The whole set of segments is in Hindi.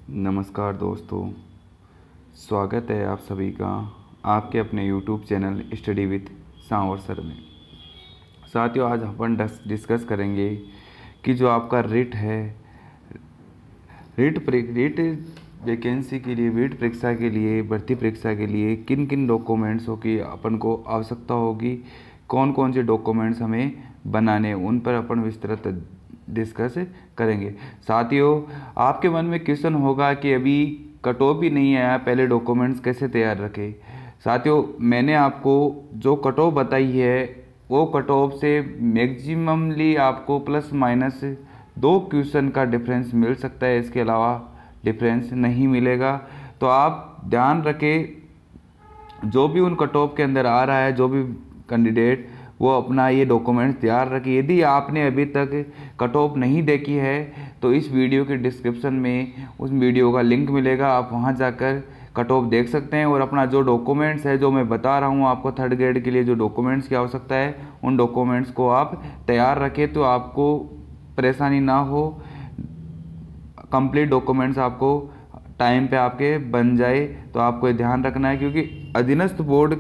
नमस्कार दोस्तों, स्वागत है आप सभी का आपके अपने YouTube channel study with Sanwar sir में। साथियों, आज अपन डिस्कस करेंगे कि जो आपका रिट है, रिट वैकेंसी के लिए, रिट परीक्षा के लिए, भर्ती परीक्षा के लिए किन किन डॉक्यूमेंट्सों की अपन को आवश्यकता होगी, कौन कौन से डॉक्यूमेंट्स हमें बनाने, उन पर अपन विस्तृत डिस्कस करेंगे। साथियों, आपके मन में क्वेश्चन होगा कि अभी कट ऑफ ही नहीं आया, पहले डॉक्यूमेंट्स कैसे तैयार रखें। साथियों, मैंने आपको जो कट ऑफ बताई है वो कट ऑफ से मैक्सिममली आपको प्लस माइनस 2 क्वेश्चन का डिफरेंस मिल सकता है, इसके अलावा डिफरेंस नहीं मिलेगा। तो आप ध्यान रखें, जो भी उन कट ऑफ के अंदर आ रहा है, जो भी कैंडिडेट, वो अपना ये डॉक्यूमेंट्स तैयार रखिए। यदि आपने अभी तक कट ऑफ नहीं देखी है तो इस वीडियो के डिस्क्रिप्शन में उस वीडियो का लिंक मिलेगा, आप वहां जाकर कट ऑफ देख सकते हैं और अपना जो डॉक्यूमेंट्स है, जो मैं बता रहा हूं आपको थर्ड ग्रेड के लिए जो डॉक्यूमेंट्स की आवश्यकता है, उन डॉक्यूमेंट्स को आप तैयार रखें तो आपको परेशानी ना हो। कंप्लीट डॉक्यूमेंट्स आपको टाइम पे आपके बन जाए, तो आपको ध्यान रखना है, क्योंकि अधीनस्थ बोर्ड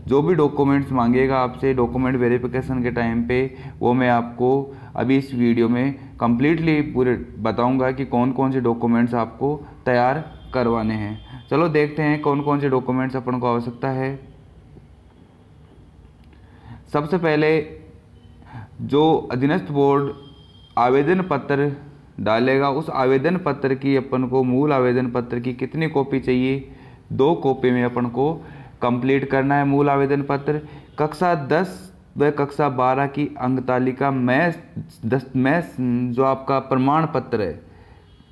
जो भी डॉक्यूमेंट्स मांगेगा आपसे डॉक्यूमेंट वेरिफिकेशन के टाइम पे, वो मैं आपको अभी इस वीडियो में कंप्लीटली पूरे बताऊंगा कि कौन कौन से डॉक्यूमेंट्स आपको तैयार करवाने हैं। चलो देखते हैं कौन कौन से डॉक्यूमेंट्स अपन को आवश्यकता है। सबसे पहले जो अधीनस्थ बोर्ड आवेदन पत्र डालेगा, उस आवेदन पत्र की अपन को, मूल आवेदन पत्र की कितनी कॉपी चाहिए? 2 कॉपी में अपन को कंप्लीट करना है मूल आवेदन पत्र। कक्षा 10 व कक्षा 12 की अंक तालिका में जो आपका प्रमाण पत्र है।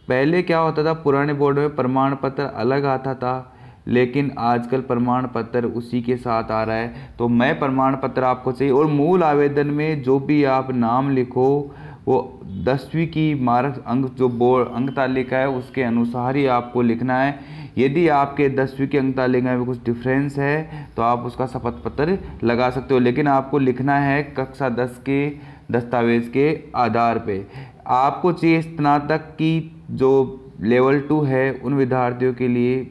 पहले क्या होता था, पुराने बोर्ड में प्रमाण पत्र अलग आता था, लेकिन आजकल प्रमाण पत्र उसी के साथ आ रहा है। तो मैं प्रमाण पत्र आपको चाहिए, और मूल आवेदन में जो भी आप नाम लिखो वो 10वीं की मार्क अंक, जो बोर्ड अंक तालिका है, उसके अनुसार ही आपको लिखना है। यदि आपके 10वीं की अंक तालिका में कुछ डिफरेंस है तो आप उसका शपथ पत्र लगा सकते हो, लेकिन आपको लिखना है कक्षा 10 के दस्तावेज के आधार पे। आपको चाहिए स्नातक की जो लेवल 2 है, उन विद्यार्थियों के लिए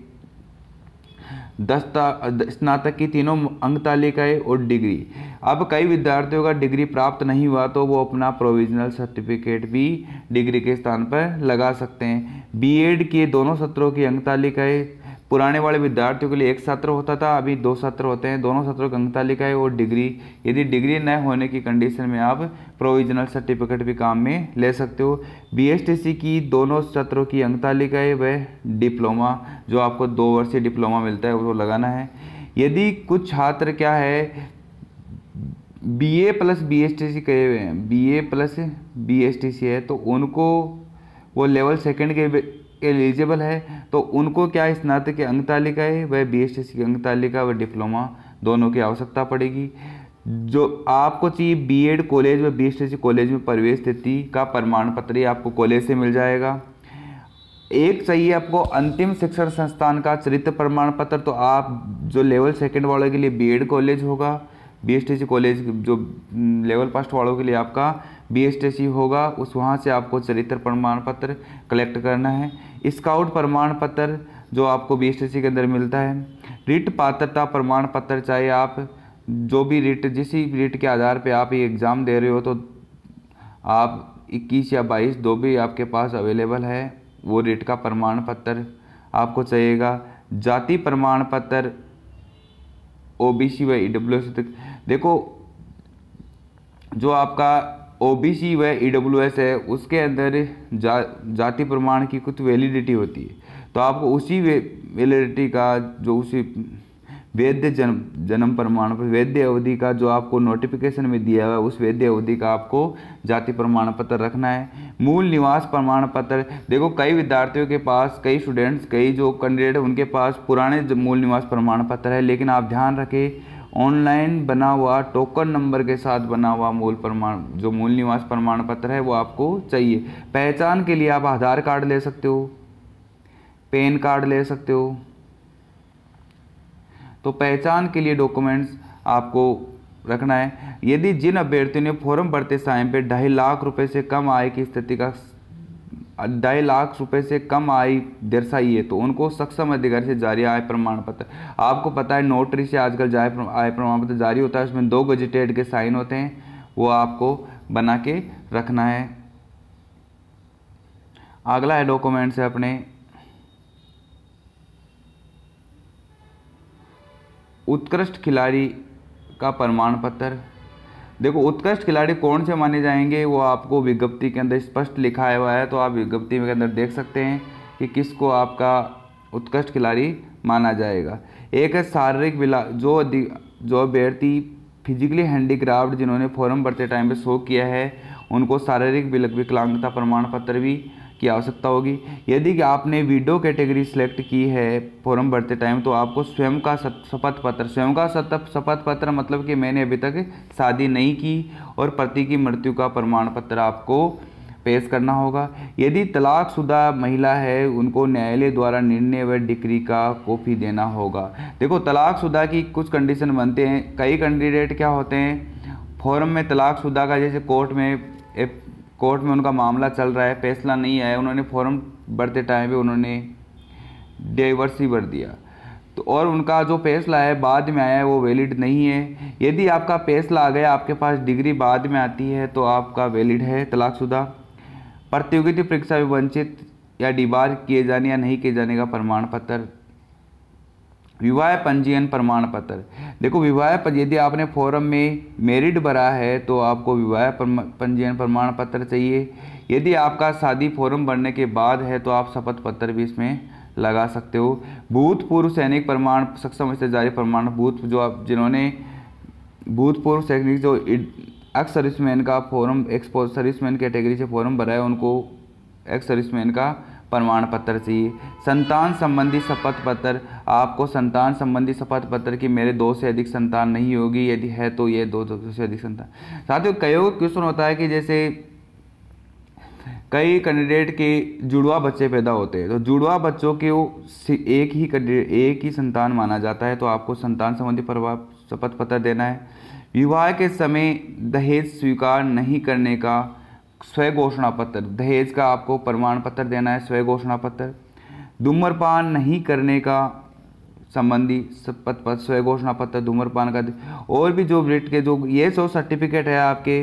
स्नातक की तीनों अंक तालिकाएं और डिग्री। अब कई विद्यार्थियों का डिग्री प्राप्त नहीं हुआ तो वो अपना प्रोविजनल सर्टिफिकेट भी डिग्री के स्थान पर लगा सकते हैं। बीएड के दोनों सत्रों की अंक तालिकाएं, पुराने वाले विद्यार्थियों के लिए 1 सत्र होता था, अभी 2 सत्र होते हैं। दोनों सत्रों की अंक तालिकाएं और डिग्री, यदि डिग्री न होने की कंडीशन में आप प्रोविजनल सर्टिफिकेट भी काम में ले सकते हो। बीएसटीसी की दोनों सत्रों की अंक तालिकाएं व डिप्लोमा, जो आपको 2 वर्षीय डिप्लोमा मिलता है, वो लगाना है। यदि कुछ छात्र क्या है, बीए प्लस बीएसटीसी करे हुए हैं, बीए प्लस बीएसटीसी है, तो उनको वो लेवल 2 के एलिजिबल है, तो उनको क्या स्नातक की अंक तालिका है वह बीएसटीसी की अंक तालिका व डिप्लोमा दोनों की आवश्यकता पड़ेगी। जो आपको चाहिए बीएड कॉलेज व बीएसटीसी कॉलेज में प्रवेश तिथि का प्रमाण पत्र, ये आपको कॉलेज से मिल जाएगा। एक चाहिए आपको अंतिम शिक्षण संस्थान का चरित्र प्रमाण पत्र, तो आप जो लेवल 2 वालों के लिए बीएड कॉलेज होगा, बीएसटीसी कॉलेज जो लेवल 1 वालों के लिए आपका बीएसटीसी होगा, उस वहाँ से आपको चरित्र प्रमाण पत्र कलेक्ट करना है। स्काउट प्रमाण पत्र जो आपको बीएसटीसी के अंदर मिलता है। रिट पात्रता प्रमाण पत्र, चाहे आप जो भी रिट, जिस रिट के आधार पे आप ये एग्ज़ाम दे रहे हो, तो आप 21 या 22 जो भी आपके पास अवेलेबल है, वो रिट का प्रमाण पत्र आपको चाहिएगा। जाति प्रमाण पत्र ओबीसी व ईडब्ल्यूएस तक। देखो, जो आपका ओबीसी व ईडब्ल्यूएस है, उसके अंदर जाति प्रमाण की कुछ वैलिडिटी होती है, तो आपको उसी वैलिडिटी का, जो उसी वैध जन्म प्रमाण पर वैध अवधि का जो आपको नोटिफिकेशन में दिया हुआ है, उस वैध अवधि का आपको जाति प्रमाण पत्र रखना है। मूल निवास प्रमाण पत्र, देखो कई विद्यार्थियों के पास, कई स्टूडेंट्स, कई जो कैंडिडेट, उनके पास पुराने मूल निवास प्रमाण पत्र है, लेकिन आप ध्यान रखें ऑनलाइन बना हुआ टोकन नंबर के साथ बना हुआ जो मूल निवास प्रमाण पत्र है, वो आपको चाहिए। पहचान के लिए आप आधार कार्ड ले सकते हो, पैन कार्ड ले सकते हो। तो पहचान के लिए डॉक्यूमेंट्स आपको रखना है। यदि जिन अभ्यर्थियों ने फॉर्म भरते समय पे 2.5 लाख रुपए से कम आय की स्थिति का 2.5 लाख रुपए से कम आय दर्शाई है तो उनको सक्षम अधिकारी से जारी आय प्रमाण पत्र, आपको पता है नोटरी से आजकल आय प्रमाण पत्र जारी होता है, उसमें 2 गजेटेड के साइन होते हैं, वो आपको बना के रखना है। अगला है डॉक्यूमेंट्स है अपने उत्कृष्ट खिलाड़ी का प्रमाण पत्र। देखो उत्कृष्ट खिलाड़ी कौन से माने जाएंगे वो आपको विज्ञप्ति के अंदर स्पष्ट लिखा हुआ है, तो आप विज्ञप्ति के अंदर देख सकते हैं कि किसको आपका उत्कृष्ट खिलाड़ी माना जाएगा। एक है शारीरिक जो अभ्यर्थी फिजिकली हैंडीक्राफ्ट जिन्होंने फॉर्म भरते टाइम पे शो किया है उनको शारीरिक विकलांगता प्रमाण पत्र भी की आवश्यकता होगी। यदि कि आपने वीडियो कैटेगरी सिलेक्ट की है फॉर्म भरते टाइम तो आपको स्वयं का शपथ पत्र, स्वयं का शपथ पत्र मतलब कि मैंने अभी तक शादी नहीं की और पति की मृत्यु का प्रमाण पत्र आपको पेश करना होगा। यदि तलाकशुदा महिला है उनको न्यायालय द्वारा निर्णय व डिक्री का कॉपी देना होगा। देखो तलाकशुदा की कुछ कंडीशन बनते हैं, कई कैंडिडेट क्या होते हैं फॉर्म में तलाकशुदा का जैसे कोर्ट में उनका मामला चल रहा है, फैसला नहीं आया, उन्होंने फॉर्म भरते टाइम पे उन्होंने डिवोर्स ही भर दिया तो और उनका जो फैसला है बाद में आया है वो वैलिड नहीं है। यदि आपका फैसला आ गया आपके पास डिग्री बाद में आती है तो आपका वैलिड है तलाकशुदा। प्रतियोगिता परीक्षा में वंचित या डिबार किए जाने या नहीं किए जाने का प्रमाण पत्र। विवाह पंजीयन प्रमाण पत्र। देखो यदि आपने फॉर्म में मेरिट भरा है तो आपको विवाह पंजीयन प्रमाण पत्र चाहिए। यदि आपका शादी फॉर्म भरने के बाद है तो आप शपथ पत्र भी इसमें लगा सकते हो। भूतपूर्व सैनिक प्रमाण सक्षम से जारी प्रमाण जिन्होंने भूतपूर्व सैनिक जो एक्स सर्विसमैन का फॉर्म एक्स सर्विसमैन कैटेगरी से फॉर्म भरा है उनको एक्स सर्विसमैन का प्रमाण पत्र चाहिए। संतान संबंधी शपथ पत्र। आपको संतान संबंधी शपथ पत्र की मेरे 2 से अधिक संतान नहीं होगी, यदि है तो ये 2 से अधिक संतान। साथियों कई क्वेश्चन होता है कि जैसे कई कैंडिडेट के जुड़वा बच्चे पैदा होते हैं तो जुड़वा बच्चों के एक ही संतान माना जाता है तो आपको संतान संबंधी शपथ पत्र देना है। विवाह के समय दहेज स्वीकार नहीं करने का स्वयं घोषणा पत्र, दहेज का आपको प्रमाण पत्र देना है स्वयं घोषणा पत्र। धूम्रपान नहीं करने का संबंधी शपथ पत्र स्वयं घोषणा पत्र धूम्रपान का। और भी जो रिट के जो ये 100 सर्टिफिकेट है आपके,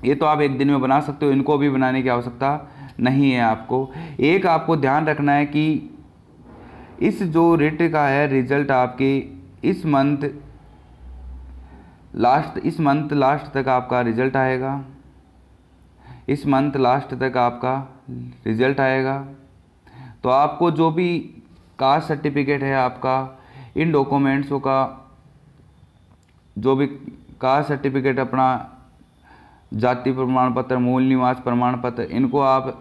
ये तो आप एक दिन में बना सकते हो, इनको भी बनाने की आवश्यकता नहीं है आपको। एक आपको ध्यान रखना है कि इस जो रिट का है रिजल्ट आपके इस मंथ लास्ट तक आपका रिजल्ट आएगा, इस मंथ लास्ट तक आपका रिजल्ट आएगा। तो आपको जो भी कास्ट सर्टिफिकेट है आपका इन डॉक्यूमेंट्सों का जो भी कास्ट सर्टिफिकेट अपना जाति प्रमाण पत्र मूल निवास प्रमाण पत्र इनको आप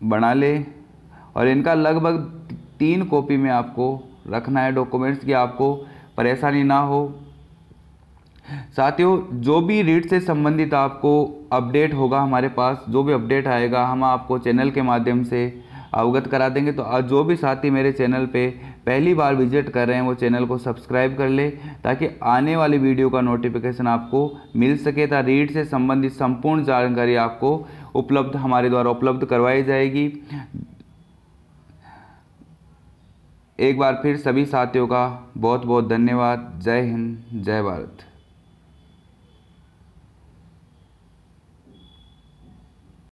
बना लें और इनका लगभग 3 कॉपी में आपको रखना है डॉक्यूमेंट्स की, आपको परेशानी ना हो। साथियों जो भी रीट से संबंधित आपको अपडेट होगा हमारे पास, जो भी अपडेट आएगा हम आपको चैनल के माध्यम से अवगत करा देंगे। तो जो भी साथी मेरे चैनल पे पहली बार विजिट कर रहे हैं वो चैनल को सब्सक्राइब कर ले ताकि आने वाली वीडियो का नोटिफिकेशन आपको मिल सके। था रीट से संबंधित संपूर्ण जानकारी आपको हमारे द्वारा उपलब्ध करवाई जाएगी। एक बार फिर सभी साथियों का बहुत बहुत धन्यवाद। जय हिंद, जय भारत।